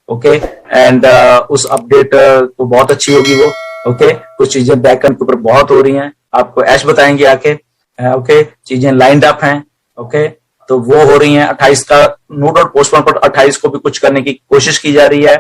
Okay. And उस update तो बहुत अच्छी होगी वो। ओके, कुछ चीजें बैकएंड के ऊपर बहुत हो रही हैं, आपको ऐश बताएंगे आके। ओके, चीजें लाइंड अप हैं। ओके, तो वो हो रही हैं। 28 का नो डाउट पोस्टपोन, पर 28 को भी कुछ करने की कोशिश की जा रही है।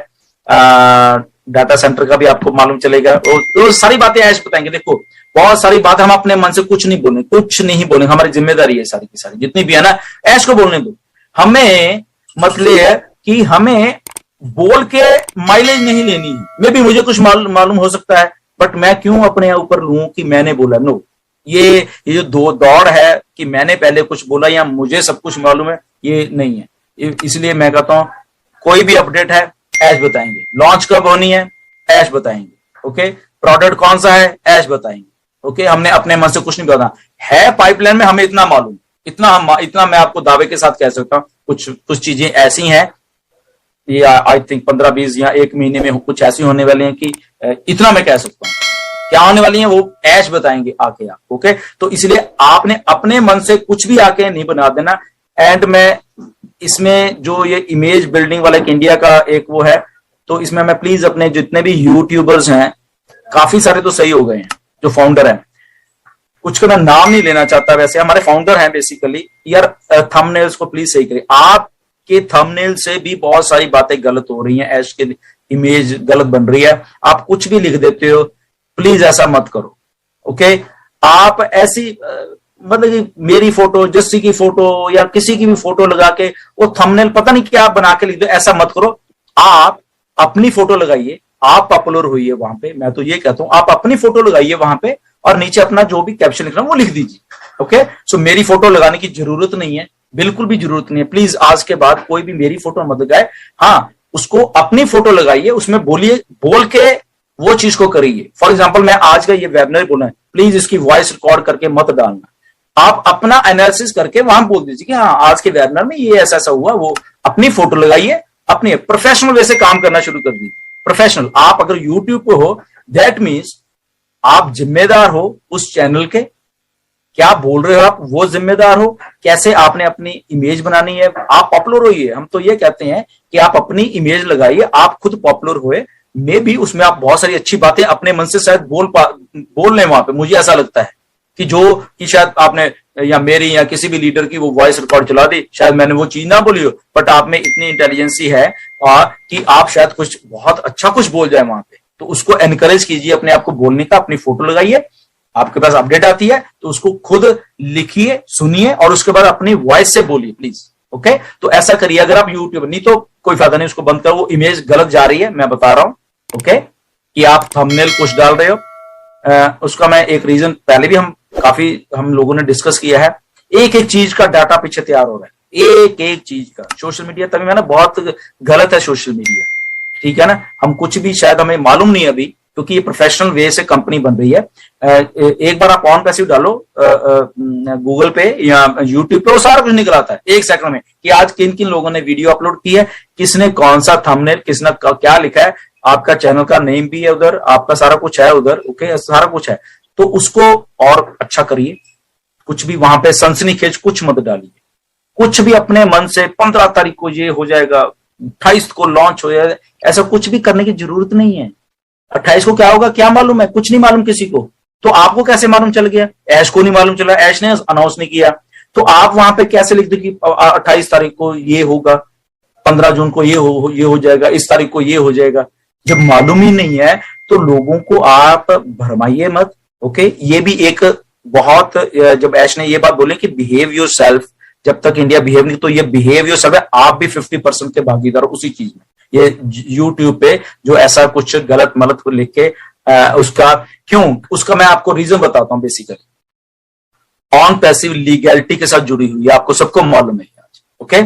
डाटा सेंटर का भी आपको मालूम चलेगा। वो सारी बातें ऐश बताएंगे। देखो, बहुत सारी बात हम अपने मन से कुछ नहीं बोलेंगे, कुछ नहीं बोलेंगे, हमारी जिम्मेदारी है सारी की सारी जितनी भी है ना, ऐश को बोलने दो। हमें मतलब है कि हमें बोल के माइलेज नहीं लेनी है। मे भी मुझे कुछ मालूम हो सकता है, बट मैं क्यों अपने ऊपर लूं कि मैंने बोला। नो, ये जो दौड़ है कि मैंने पहले कुछ बोला या मुझे सब कुछ मालूम है, ये नहीं है। इसलिए मैं कहता हूं कोई भी अपडेट है ऐश बताएंगे, लॉन्च कब होनी है ऐश बताएंगे। ओके, प्रोडक्ट कौन सा है ऐश बताएंगे। ओके, हमने अपने मन से कुछ नहीं बताना है। पाइपलाइन में हमें इतना मालूम, इतना मैं आपको दावे के साथ कह सकता हूं। कुछ चीजें ऐसी हैं, ये आई थिंक 15-20 या 1 महीने में कुछ ऐसी होने वाली हैं कि इतना मैं कह सकता हूं। क्या होने वाली है वो ऐश बताएंगे आके आप। ओके, तो इसलिए आपने अपने मन से कुछ भी आके नहीं बना देना। एंड में इसमें जो ये इमेज बिल्डिंग वाला एक इंडिया का एक वो है, तो इसमें मैं प्लीज अपने जितने भी यूट्यूबर्स हैं, काफी सारे तो सही हो गए हैं जो फाउंडर हैं, कुछ का मैं नाम नहीं लेना चाहता, वैसे हमारे फाउंडर हैं बेसिकली। यार थंबनेल्स को प्लीज सही करिए। आपके थंबनेल से भी बहुत सारी बातें गलत हो रही हैं, ऐश के इमेज गलत बन रही है। आप कुछ भी लिख देते हो, प्लीज ऐसा मत करो। ओके, आप ऐसी मतलब कि मेरी फोटो, जस्सी की फोटो या किसी की भी फोटो लगा के वो थंबनेल पता नहीं क्या बना के लिख दो, ऐसा मत करो। आप अपनी फोटो लगाइए, आप पॉपुलर हुई है वहां पे। मैं तो ये कहता हूं आप अपनी फोटो लगाइए वहां पे, और नीचे अपना जो भी कैप्शन लिखना वो लिख दीजिए। ओके, सो मेरी फोटो लगाने की जरूरत नहीं है, बिल्कुल भी जरूरत नहीं है। प्लीज आज के बाद कोई भी मेरी फोटो मत लगाए। हाँ, उसको अपनी फोटो लगाइए, उसमें बोलिए, बोल के वो चीज को करिए। फॉर एग्जाम्पल, मैं आज का ये वेबिनार बोला है, प्लीज इसकी वॉइस रिकॉर्ड करके मत डालना। आप अपना एनालिसिस करके वहां बोल दीजिए कि हाँ आज के वेबिनार में ये ऐसा ऐसा हुआ। वो अपनी फोटो लगाइए, अपने प्रोफेशनल वे से काम करना शुरू कर दीजिए। प्रोफेशनल, आप अगर यूट्यूब पे हो, दैट मीन्स आप जिम्मेदार हो उस चैनल के। क्या बोल रहे हो आप, वो जिम्मेदार हो। कैसे आपने अपनी इमेज बनानी है, आप पॉपुलर होइए। हम तो ये कहते हैं कि आप अपनी इमेज लगाइए, आप खुद पॉपुलर हुए, मे भी उसमें आप बहुत सारी अच्छी बातें अपने मन से शायद बोल लें वहां पे। मुझे ऐसा लगता है कि जो कि शायद आपने या मेरी या किसी भी लीडर की वो वॉइस रिकॉर्ड चला दी, शायद मैंने वो चीज ना बोली हो, बट आप में इतनी इंटेलिजेंसी है कि आप शायद कुछ बहुत अच्छा कुछ बोल जाए वहां पे। तो उसको एनकरेज कीजिए अपने आप को बोलने का। अपनी फोटो लगाइए, आपके पास अपडेट आती है तो उसको खुद लिखिए, सुनिए, और उसके बाद अपनी वॉइस से बोलिए प्लीज। ओके, तो ऐसा करिए अगर आप यूट्यूब, नहीं तो कोई फायदा नहीं, उसको बंद करो। वो इमेज गलत जा रही है, मैं बता रहा हूं। ओके, कि आप थंबनेल कुछ डाल रहे हो। उसका मैं एक रीजन पहले भी हम लोगों ने डिस्कस किया है। एक एक चीज का डाटा पीछे तैयार हो रहा है, एक एक चीज का। सोशल मीडिया तभी मैंने बहुत गलत है सोशल मीडिया, ठीक है ना। हम कुछ भी शायद हमें मालूम नहीं अभी, क्योंकि ये प्रोफेशनल वे से कंपनी बन रही है। एक बार आप ऑन पैसिव डालो गूगल पे या यूट्यूब पे, वो सारा कुछ निकल आता है 1 सेकंड में कि आज किन किन लोगों ने वीडियो अपलोड की है, किसने कौन सा थंबनेल, किसने क्या लिखा है। आपका चैनल का नेम भी है उधर, आपका सारा कुछ है उधर। ओके, सारा कुछ है, तो उसको और अच्छा करिए। कुछ भी वहां पे सनसनीखेज कुछ मत डालिए। कुछ भी अपने मन से 15 तारीख को ये हो जाएगा, 28 को लॉन्च हो जाएगा, ऐसा कुछ भी करने की जरूरत नहीं है। 28 को क्या होगा क्या मालूम है, कुछ नहीं मालूम किसी को। तो आपको कैसे मालूम चल गया? ऐश को नहीं मालूम चला, ऐश ने अनाउंस नहीं किया, तो आप वहां पे कैसे लिख दो कि 28 तारीख को ये होगा, 15 जून को ये हो जाएगा, इस तारीख को ये हो जाएगा। जब मालूम ही नहीं है तो लोगों को आप भरमाइए मत। ओके, ये भी एक बहुत, जब ऐश ने ये बात बोली कि बिहेव योर सेल्फ, जब तक इंडिया बिहेव नहीं, तो ये बिहेव योर सेल्फ है, आप भी 50% के भागीदार हो उसी चीज में। ये यूट्यूब पे जो ऐसा कुछ गलत मलत को लिख के उसका क्यों, उसका मैं आपको रीजन बताता हूं। बेसिकली ऑन पैसिव लीगैलिटी के साथ जुड़ी हुई है, आपको सबको मालूम है आज। ओके,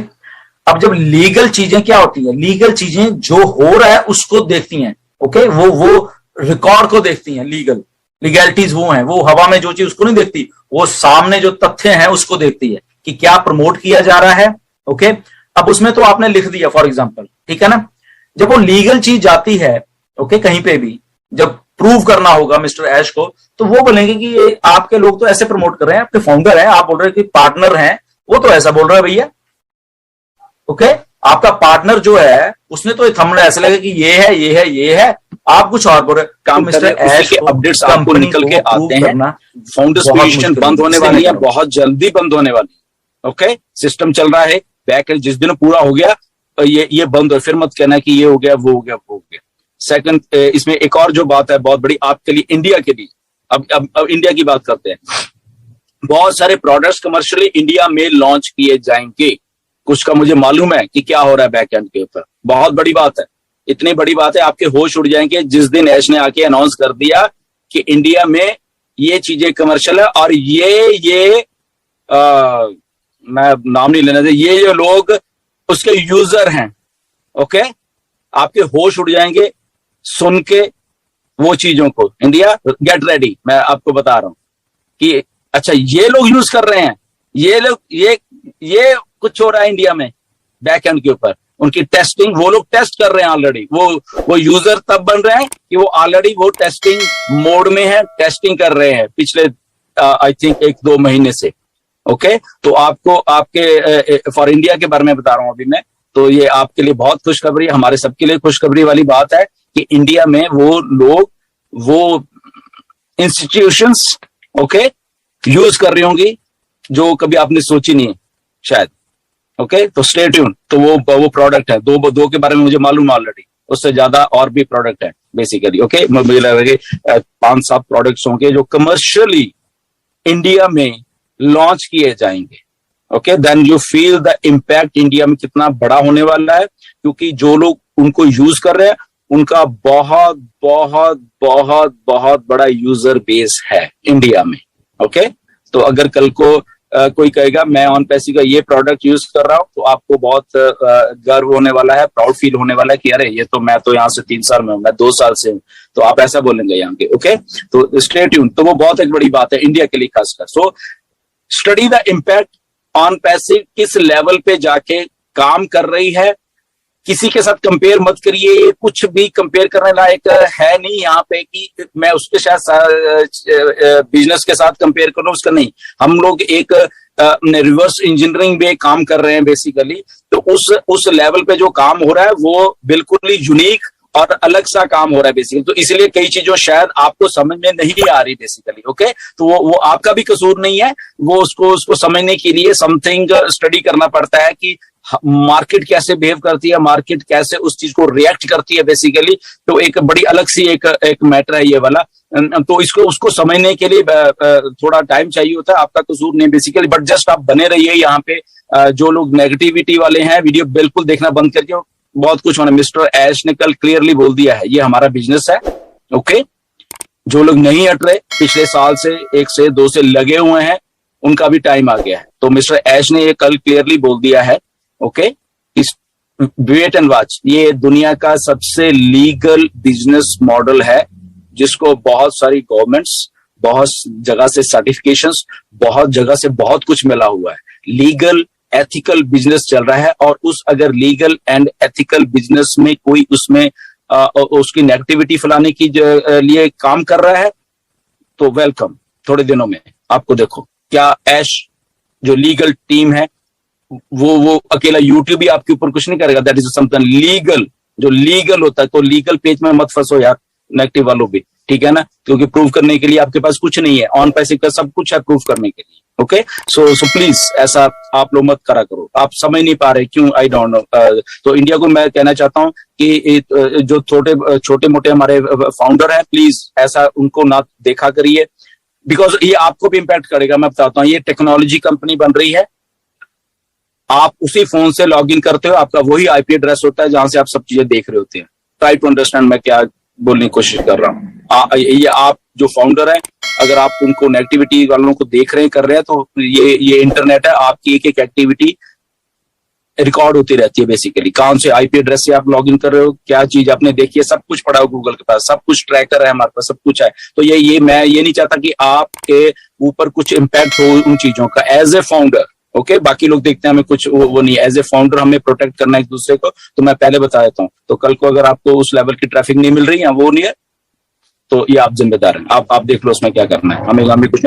अब जब लीगल चीजें क्या होती है, लीगल चीजें जो हो रहा है उसको देखती हैं। ओके, वो रिकॉर्ड को देखती हैं। लीगैलिटीज वो हैं, वो हवा में जो चीज उसको नहीं देखती, वो सामने जो तथ्य हैं उसको देखती है कि क्या प्रमोट किया जा रहा है। ओके, अब उसमें तो आपने लिख दिया फॉर एग्जांपल, ठीक है ना। जब वो लीगल चीज जाती है, ओके, कहीं पे भी जब प्रूव करना होगा मिस्टर ऐश को, तो वो बोलेंगे कि ये आपके लोग तो ऐसे प्रमोट कर रहे हैं, आपके फाउंडर हैं, आप बोल रहे हैं कि पार्टनर हैं, वो तो ऐसा बोल रहा है भैया। ओके, आपका पार्टनर जो है उसने तो थंबनेल ऐसा लगा कि ये है ये है ये है, आप कुछ और बोल रहे काम। मिस्टर ऐश के अपडेट्स आपको निकल के आते हैं। फाउंडर्स पोजीशन बंद होने वाली है, बहुत जल्दी बंद होने वाली है। ओके, सिस्टम चल रहा है, बैक जिस दिन पूरा हो गया ये बंद हो, फिर मत कहना कि ये हो गया वो हो गया वो हो गया। सेकंड, इसमें एक और जो बात है बहुत बड़ी आपके लिए, इंडिया के लिए, अब इंडिया की बात करते हैं। बहुत सारे प्रोडक्ट्स कमर्शियली इंडिया में लॉन्च किए जाएंगे। कुछ का मुझे मालूम है कि क्या हो रहा है बैक एंड के ऊपर, बहुत बड़ी बात है, इतनी बड़ी बात है आपके होश उड़ जाएंगे जिस दिन ऐश ने आके अनाउंस कर दिया कि इंडिया में ये चीजें कमर्शियल है। और ये मैं नाम नहीं लेना चाहिए, ये जो लोग उसके यूजर हैं, ओके, आपके होश उड़ जाएंगे सुन के वो चीजों को। इंडिया गेट रेडी, मैं आपको बता रहा हूं कि अच्छा ये लोग यूज कर रहे हैं, ये लोग ये कुछ हो रहा है इंडिया में बैक एंड के ऊपर, उनकी टेस्टिंग वो लोग टेस्ट कर रहे हैं ऑलरेडी। वो यूजर तब बन रहे हैं कि वो ऑलरेडी वो टेस्टिंग मोड में है, टेस्टिंग कर रहे हैं पिछले आई थिंक 1-2 महीने से। ओके, तो आपको आपके फॉर इंडिया के बारे में बता रहा हूं अभी मैं, तो ये आपके लिए बहुत खुशखबरी, हमारे सबके लिए खुशखबरी वाली बात है कि इंडिया में वो लोग वो इंस्टीट्यूशंस ओके यूज कर रही होंगी जो कभी आपने सोची नहीं है शायद। ओके, तो स्टे ट्यून। तो वो प्रोडक्ट है, दो के बारे में मुझे मालूम ऑलरेडी, उससे ज्यादा और भी प्रोडक्ट है बेसिकली। ओके, मुझे लग रहा है 5-7 प्रोडक्ट्स होंगे जो कमर्शियली इंडिया में लॉन्च किए जाएंगे। Okay, then you feel the impact India में कितना बड़ा होने वाला है, क्योंकि जो लोग उनको यूज कर रहे हैं उनका बहुत बहुत बहुत बहुत बड़ा यूजर बेस है इंडिया में। ओके, तो अगर कल को कोई कहेगा मैं ऑन पैसी का ये प्रोडक्ट यूज कर रहा हूं, तो आपको बहुत गर्व होने वाला है, प्राउड फील होने वाला है कि अरे ये तो मैं तो यहाँ से 3 साल में हूँ, मैं 2 साल से हूँ, तो आप ऐसा बोलेंगे यहाँ के। ओके, तो स्टे ट्यून। तो वो बहुत एक बड़ी बात है इंडिया के लिए खासकर। So study the impact on passive किस लेवल पे जाके काम कर रही है, किसी के साथ कंपेयर मत करिए, ये कुछ भी कंपेयर करने लायक है नहीं यहाँ पे कि मैं उसके साथ बिजनेस के साथ कंपेयर करूं, उसका नहीं। हम लोग एक रिवर्स इंजीनियरिंग में काम कर रहे हैं बेसिकली, तो उस लेवल पे जो काम हो रहा है वो बिल्कुल ही यूनिक और अलग सा काम हो रहा है बेसिकली। तो इसलिए कई चीजों शायद आपको समझ में नहीं आ रही बेसिकली। ओके, तो वो आपका भी कसूर नहीं है, वो उसको समझने के लिए समथिंग स्टडी करना पड़ता है कि मार्केट कैसे बिहेव करती है, मार्केट कैसे उस चीज को रिएक्ट करती है बेसिकली। तो एक बड़ी अलग सी एक मैटर है ये वाला। तो उसको समझने के लिए थोड़ा टाइम चाहिए होता है, आपका कसूर नहीं बेसिकली, बट जस्ट आप बने रहिए यहाँ पे। जो लोग नेगेटिविटी वाले हैं वीडियो बिल्कुल देखना बंद करके, बहुत कुछ होना। मिस्टर ऐश ने कल क्लियरली बोल दिया है ये हमारा बिजनेस है। ओके, जो लोग नहीं हट रहे पिछले साल से 1 से 2 से लगे हुए हैं, उनका भी टाइम आ गया है। तो मिस्टर ऐश ने ये कल क्लियरली बोल दिया है। ओके, इस वेट एंड वॉच, ये दुनिया का सबसे लीगल बिजनेस मॉडल है जिसको बहुत सारी गवर्नमेंट्स, बहुत जगह से सर्टिफिकेशंस, बहुत जगह से बहुत कुछ मिला हुआ है। लीगल एथिकल बिजनेस चल रहा है, और अगर लीगल एंड एथिकल बिजनेस में कोई उसमें उसकी नेगेटिविटी फैलाने की लिए काम कर रहा है तो वेलकम। थोड़े दिनों में आपको देखो क्या ऐश जो लीगल टीम है वो अकेला यूट्यूब ही आपके ऊपर कुछ नहीं करेगा। दैट इज समथिंग लीगल, जो लीगल होता है। तो लीगल पेज में मत फंसो यार, नेगेटिव वालों भी, ठीक है ना, क्योंकि प्रूव करने के लिए आपके पास कुछ नहीं है, ऑन पैसे का सब कुछ है प्रूव करने के लिए। ओके, सो प्लीज ऐसा आप लोग मत करा करो। आप समझ नहीं पा रहे क्यों, आई डोंट नो। तो इंडिया को मैं कहना चाहता हूँ कि जो छोटे मोटे हमारे फाउंडर हैं, प्लीज ऐसा उनको ना देखा करिए, बिकॉज ये आपको भी इम्पैक्ट करेगा। मैं बताता हूँ, ये टेक्नोलॉजी कंपनी बन रही है, आप उसी फोन से लॉग इन करते हो, आपका वही आईपी एड्रेस होता है जहां से आप सब चीजें देख रहे होते हैं। ट्राई टू अंडरस्टैंड मैं क्या बोलने की कोशिश कर रहा हूँ। ये आप जो फाउंडर है, अगर आप उनको नेगेटिविटी वालों को देख रहे हैं, कर रहे हैं, तो ये इंटरनेट है, आपकी एक एक्टिविटी रिकॉर्ड होती रहती है बेसिकली। कौन से आईपी एड्रेस से आप लॉग इन कर रहे हो, क्या चीज आपने देखी है, सब कुछ पड़ा हो गूगल के पास, सब कुछ ट्रैकर है हमारे पास, सब कुछ है। तो मैं ये नहीं चाहता कि आपके ऊपर कुछ इम्पैक्ट हो उन चीजों का एज ए फाउंडर। ओके, बाकी लोग देखते हैं हमें कुछ वो नहीं, एज ए फाउंडर हमें प्रोटेक्ट करना है एक दूसरे को। तो मैं पहले बता देता हूँ, तो कल को अगर आपको उस लेवल की ट्रैफिक नहीं मिल रही है, वो नहीं है, तो ये आप जिम्मेदार हैं। आप देख लो उसमें क्या करना है, हमें कुछ